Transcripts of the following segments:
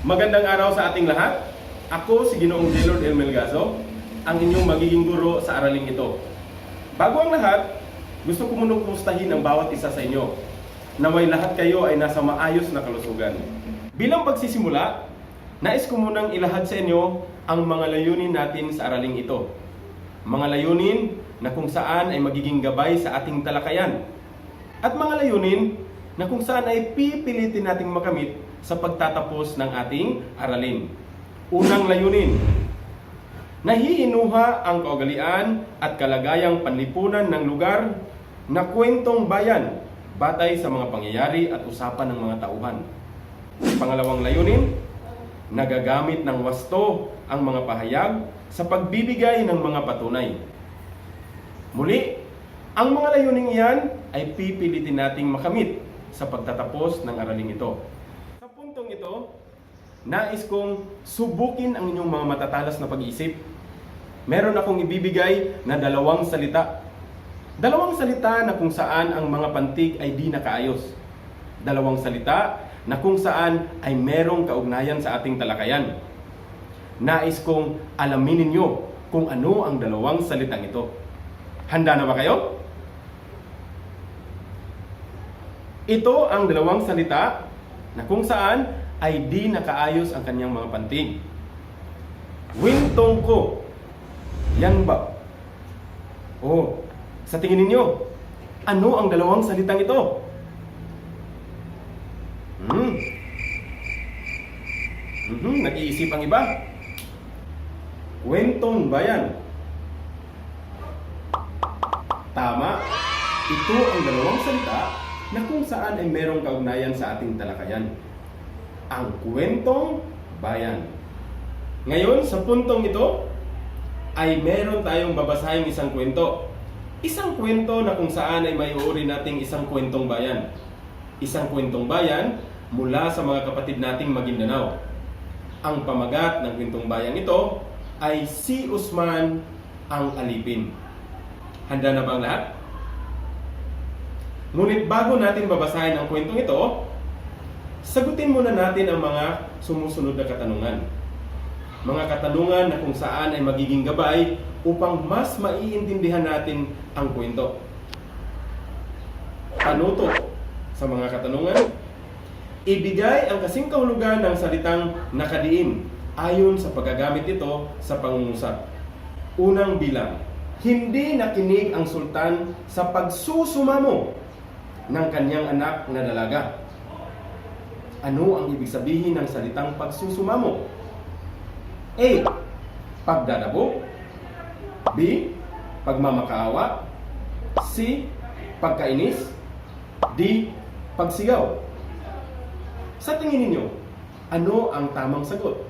Magandang araw sa ating lahat. Ako si Ginoong Jelord L. Melgazo, ang inyong magiging guro sa araling ito. Bago ang lahat, gusto ko munang kumustahin ang bawat isa sa inyo. Naway lahat kayo ay nasa maayos na kalusugan. Bilang pagsisimula, nais ko munang ilahad sa inyo ang mga layunin natin sa araling ito. Mga layunin na kung saan ay magiging gabay sa ating talakayan. At mga layunin na kung saan ay pipilitin nating makamit sa pagtatapos ng ating aralin. Unang layunin, nahihinuha ang kaugalian at kalagayang panlipunan ng lugar na kwentong bayan batay sa mga pangyayari at usapan ng mga tauhan. Pangalawang layunin, nagagamit ng wasto ang mga pahayag sa pagbibigay ng mga patunay. Muli, ang mga layuning iyan ay pipilitin nating makamit sa pagtatapos ng araling ito. Sa puntong ito, nais kong subukin ang inyong mga matatalas na pag-iisip. Meron akong ibibigay na dalawang salita. Dalawang salita na kung saan ang mga pantig ay di nakaayos. Dalawang salita na kung saan ay merong kaugnayan sa ating talakayan. Nais kong alamin ninyo kung ano ang dalawang salitang ito. Handa na ba kayo? Ito ang dalawang salita na kung saan ay di nakaayos ang kanyang mga pantig. Wintong ko. Yan ba? Oh, sa tingin ninyo, ano ang dalawang salitang ito? Nag-iisip ang iba. Kwentong bayan. Tama. Ito ang dalawang salita na kung saan ay merong kaugnayan sa ating talakayan. Ang kwentong bayan. Ngayon, sa puntong ito, ay meron tayong babasahing isang kwento. Isang kwento na kung saan ay maiuuri nating isang kwentong bayan. Isang kwentong bayan mula sa mga kapatid nating Maguindanao. Ang pamagat ng kwentong bayan ito ay si Usman ang Alipin. Handa na ba ang lahat? Ngunit bago natin babasahin ang kwentong ito, sagutin muna natin ang mga sumusunod na katanungan. Mga katanungan na kung saan ay magiging gabay upang mas maiintindihan natin ang kwento. Panuto sa mga katanungan, ibigay ang kasing kahulugan ng salitang nakadiin ayon sa paggagamit ito sa pangungusap. Unang bilang, hindi nakinig ang sultan sa pagsusumamo ng kanyang anak na dalaga. Ano ang ibig sabihin ng salitang pagsusumamo? A. Pagdadabo. B. Pagmamakaawa. C. Pagkainis. D. Pagsigaw. Sa tingin ninyo, ano ang tamang sagot?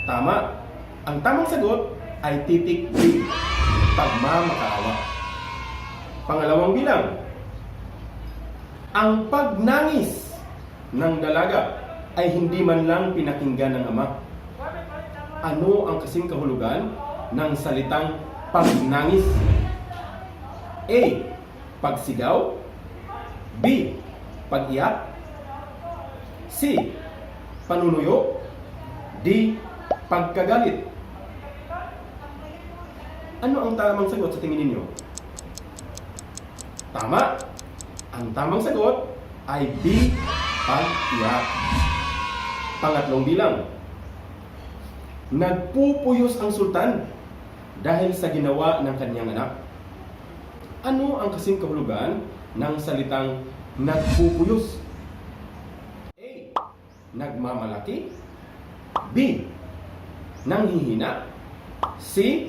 Tama. Ang tamang sagot ay titik B. Pagmamakaawa. Pangalawang bilang, ang pagnangis ng dalaga ay hindi man lang pinakinggan ng ama. Ano ang kasing kahulugan ng salitang pagnangis? A. Pagsigaw. B. Pag-iyak. C. Panunuyo. D. Pagkagalit. Ano ang tamang sagot sa tingin ninyo? Tama. Ang tamang sagot ay B. Pag-iyak. Pangatlong bilang, nagpupuyos ang sultan dahil sa ginawa ng kanyang anak. Ano ang kasing kahulugan ng salitang nagpupuyos? A. Nagmamalaki. B. Nanghihina. C.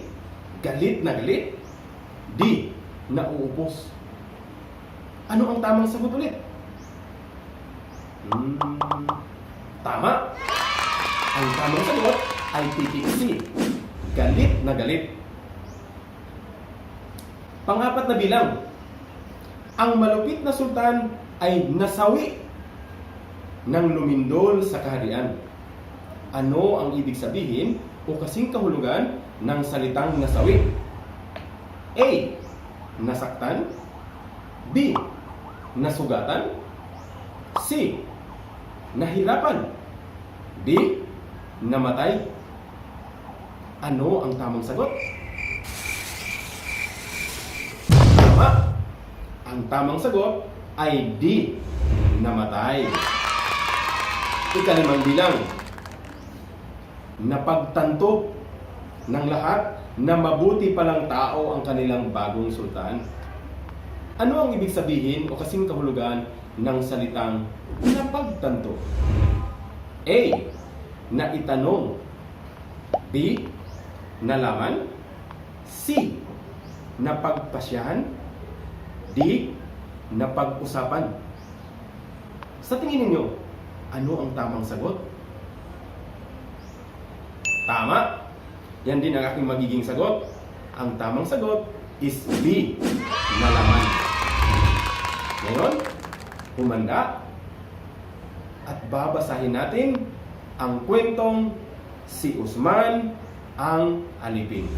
Galit na galit. D. Nauupos. Ano ang tamang sagot ulit? Tama. Ang tamang sagot ay titik C. Galit na galit. Pangapat na bilang, ang malupit na sultan ay nasawi ng lumindol sa kaharian. Ano ang ibig sabihin o kasing kahulugan ng salitang nasawi? A. Nasaktan. B. Nasugatan. C. Nahirapan. D. Namatay. Ano ang tamang sagot? Tama! Ang tamang sagot ay D. Namatay. Ikalimang bilang. Napagtanto ng lahat na mabuti palang tao ang kanilang bagong sultan. Ano ang ibig sabihin o kasing kahulugan ng salitang napagtanto? A. Naitanong. B. Nalaman. C. Napagpasyahan. D. Napag-usapan. Sa tingin ninyo, ano ang tamang sagot? Tama! Yan din ang aking magiging sagot. Ang tamang sagot is B. Nalaman. Ngayon, humanda at babasahin natin ang kwentong Si Usman ang Alipin.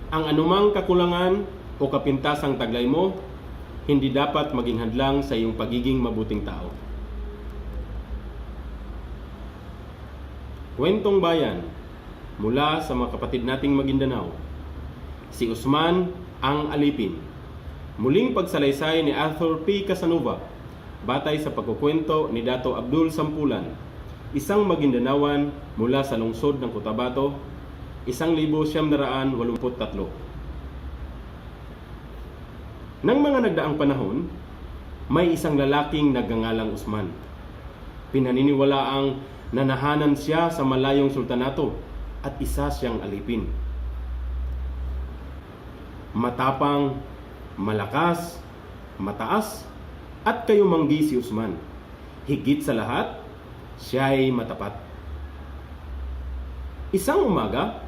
Ang anumang kakulangan o kapintasang taglay mo, hindi dapat maging hadlang sa iyong pagiging mabuting tao. Kwentong bayan mula sa mga kapatid nating Maguindanao. Si Usman ang Alipin. Muling pagsalaysay ni Arthur P. Casanova batay sa pagkukwento ni Dato Abdul Sampulan, isang Maguindanaoan mula sa lungsod ng Cotabato, 1983. Nang mga nagdaang panahon, may isang lalaking nagngangalang Usman. Pinaniniwalaang nanahanan siya sa malayong sultanato at isa siyang alipin. Matapang, malakas, mataas, at kayumanggi si Usman. Higit sa lahat, siya ay matapat. Isang umaga,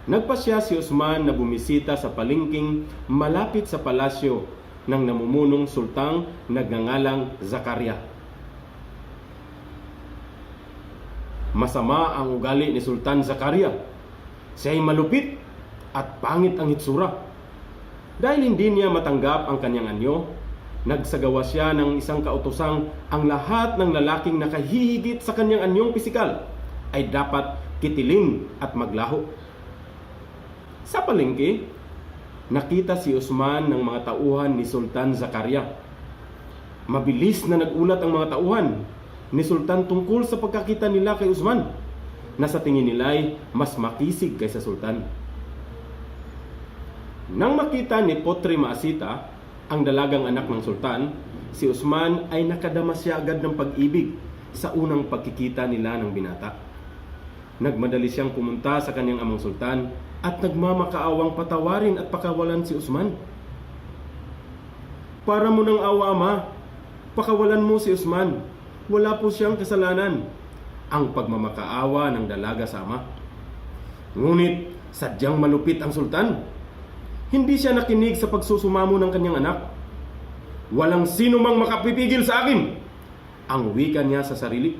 nagpasya si Usman na bumisita sa palengking malapit sa palasyo ng namumunong sultang nagngangalang Zakaria. Masama ang ugali ni Sultan Zakaria. Siya ay malupit at pangit ang hitsura. Dahil hindi niya matanggap ang kanyang anyo, nagsagawa siya ng isang kautosang ang lahat ng lalaking nakahihigit sa kanyang anyong pisikal ay dapat kitilin at maglaho. Sa palengke, nakita si Usman ng mga tauhan ni Sultan Zakaria. Mabilis na nagulat ang mga tauhan ni Sultan tungkol sa pagkakita nila kay Usman, na sa tingin nila ay mas makisig kaysa Sultan. Nang makita ni Potri Maasita, ang dalagang anak ng Sultan, si Usman ay nakadama siya agad ng pag-ibig sa unang pagkikita nila ng binata. Nagmadali siyang pumunta sa kanyang amang Sultan at nagmamakaawang patawarin at pakawalan si Usman. Para mo ng awa, ama, pakawalan mo si Usman. Wala po siyang kasalanan. Ang pagmamakaawa ng dalaga sa ama. Ngunit sadyang malupit ang Sultan. Hindi siya nakinig sa pagsusumamo ng kanyang anak. Walang sino mang makapipigil sa akin, ang wika niya sa sarili.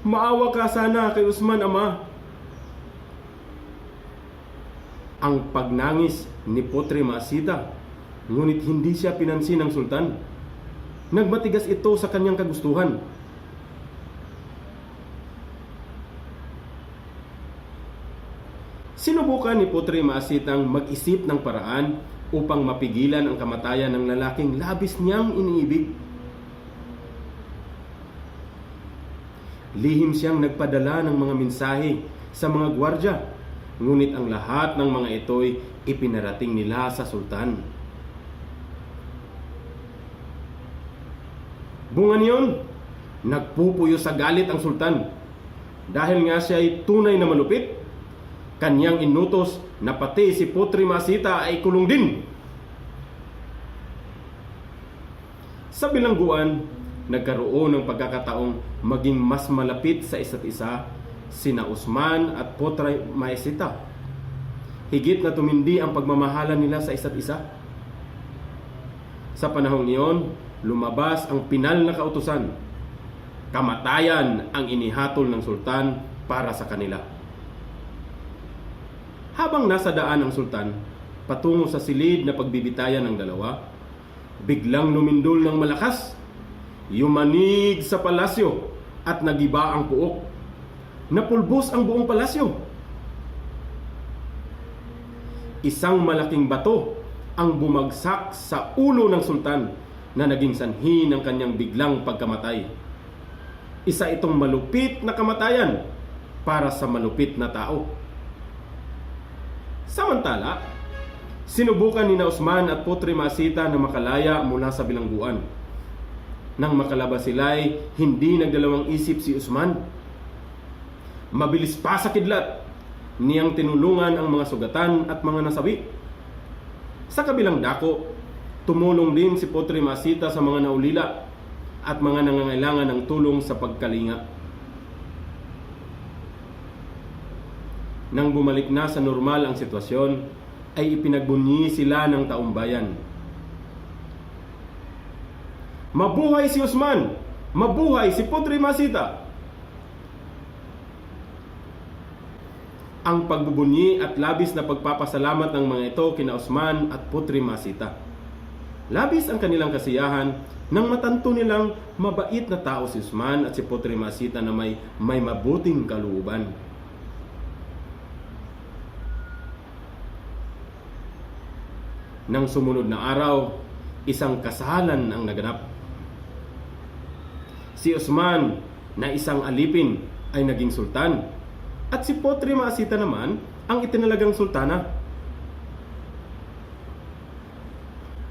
Maawa ka sana kay Usman, ama. Ang pagnangis ni Potri Maasita, ngunit hindi siya pinansin ng Sultan. Nagmatigas ito sa kanyang kagustuhan. Sinubukan ni Potri Maasitang mag-isip ng paraan upang mapigilan ang kamatayan ng lalaking labis niyang iniibig. Lihim siyang nagpadala ng mga mensahe sa mga gwardya, ngunit ang lahat ng mga ito'y ipinarating nila sa Sultan. Bunga niyon, nagpupuyo sa galit ang Sultan. Dahil nga siya ay tunay na malupit, kanyang inutos na pati si Potri Maasita ay kulong din. Sa bilangguan, nagkaroon ng pagkakataong maging mas malapit sa isa't isa sina Usman at Potri Maasita. Higit na tumindi ang pagmamahalan nila sa isa't isa. Sa panahong iyon, lumabas ang pinal na kautusan. Kamatayan ang inihatol ng Sultan para sa kanila. Habang nasa daan ang Sultan, patungo sa silid na pagbibitayan ng dalawa, biglang lumindol ng malakas Yumanig sa palasyo at nagiba ang puok. Napulbos ang buong palasyo. Isang malaking bato ang bumagsak sa ulo ng sultan na naging sanhi ng kanyang biglang pagkamatay. Isa itong malupit na kamatayan para sa malupit na tao. Samantala, sinubukan ni Usman at Putri Masita na makalaya mula sa bilangguan. Nang makalabas sila'y hindi nagdalawang isip si Usman. Mabilis pa sa kidlat niyang tinulungan ang mga sugatan at mga nasawi. Sa kabilang dako, tumulong din si Putri Masita sa mga naulila at mga nangangailangan ng tulong sa pagkalinga. Nang bumalik na sa normal ang sitwasyon, ay ipinagbunyi sila ng taumbayan. Mabuhay si Usman! Mabuhay si Putri Masita! Ang pagbubunyi at labis na pagpapasalamat ng mga ito kina Usman at Putri Masita. Labis ang kanilang kasiyahan nang matanto nilang mabait na tao si Usman at si Putri Masita na may mabuting kalooban. Nang sumunod na araw, isang kasalan ang naganap. Si Usman na isang alipin ay naging sultan at si Putri Masita naman ang itinalagang sultana.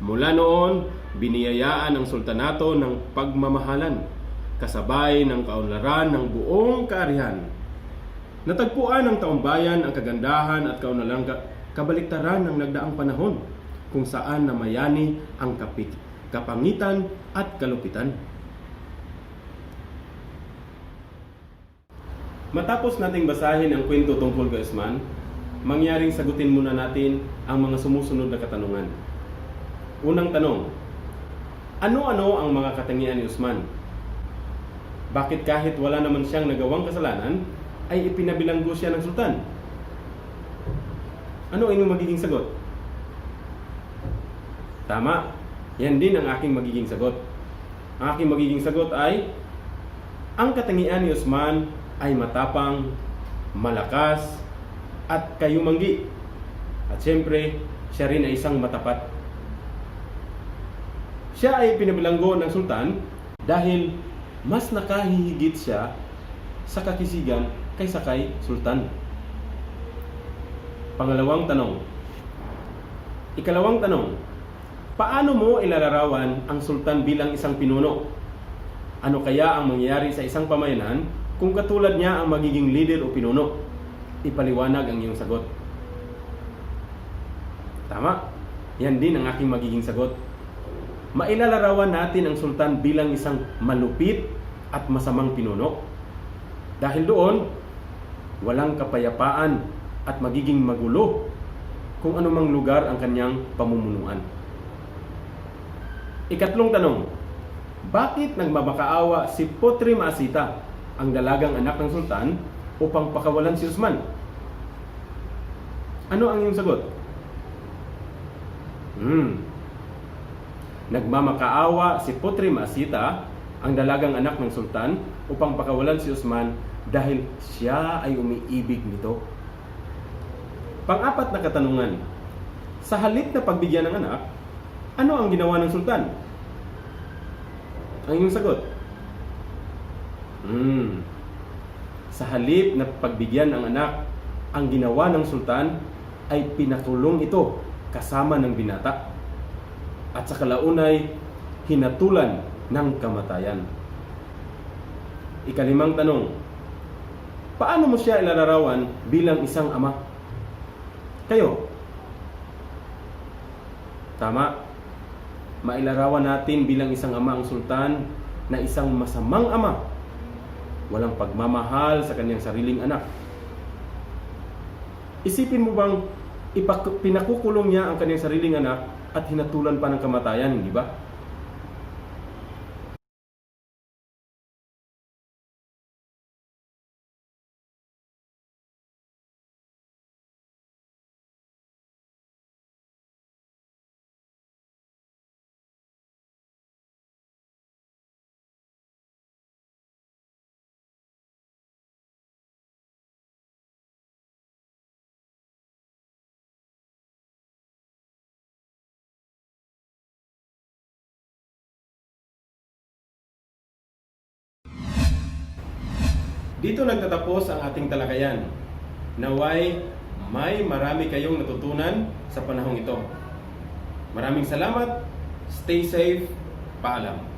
Mula noon, biniyayaan ang sultanato ng pagmamahalan kasabay ng kaunlaran ng buong kaarihan. Natagpuan ng taumbayan ang kagandahan at kaunalang kabaliktaran ng nagdaang panahon kung saan namayani ang kapangitan at kalupitan. Matapos nating basahin ang kwento tungkol kay Usman, mangyaring sagutin muna natin ang mga sumusunod na katanungan. Unang tanong, ano-ano ang mga katangian ni Usman? Bakit kahit wala naman siyang nagawang kasalanan, ay ipinabilanggo siya ng sultan? Ano ang inyong magiging sagot? Tama, yan din ang aking magiging sagot. Ang aking magiging sagot ay, ang katangian ni Usman ay matapang, malakas, at kayumanggi. At siyempre, siya rin ay isang matapat. Siya ay pinabilanggo ng sultan dahil mas nakahihigit siya sa kakisigan kaysa kay sultan. Ikalawang tanong, paano mo ilalarawan ang sultan bilang isang pinuno? Ano kaya ang mangyayari sa isang pamayanan kung katulad niya ang magiging leader o pinuno? Ipaliwanag ang iyong sagot. Tama, yan din ang aking magiging sagot. Mailalarawan natin ang sultan bilang isang malupit at masamang pinuno. Dahil doon, walang kapayapaan at magiging magulo kung anumang lugar ang kanyang pamumunuan. Ikatlong tanong, bakit nagmamakaawa si Putri Masita, ang dalagang anak ng sultan, upang pakawalan si Usman? Ano ang iyong sagot? Nagmamakaawa si Putri Masita, ang dalagang anak ng sultan, upang pakawalan si Usman dahil siya ay umiibig nito. Pang-apat na katanungan, sa halip na pagbigyan ng anak, ano ang ginawa ng sultan? Ang iyong sagot? Sa halip na pagbigyan ng anak, ang ginawa ng sultan ay pinakulong ito kasama ng binata at sa kalaunay hinatulan ng kamatayan. Ikalimang tanong, paano mo siya ilalarawan bilang isang ama? Kayo? Tama, mailarawan natin bilang isang ama ang sultan na isang masamang ama, walang pagmamahal sa kanyang sariling anak. Isipin mo bang pinakukulong niya ang kanyang sariling anak at hinatulan pa ng kamatayan, di ba? Dito nagtatapos ang ating talakayan. Naway may marami kayong natutunan sa panahong ito. Maraming salamat. Stay safe. Paalam.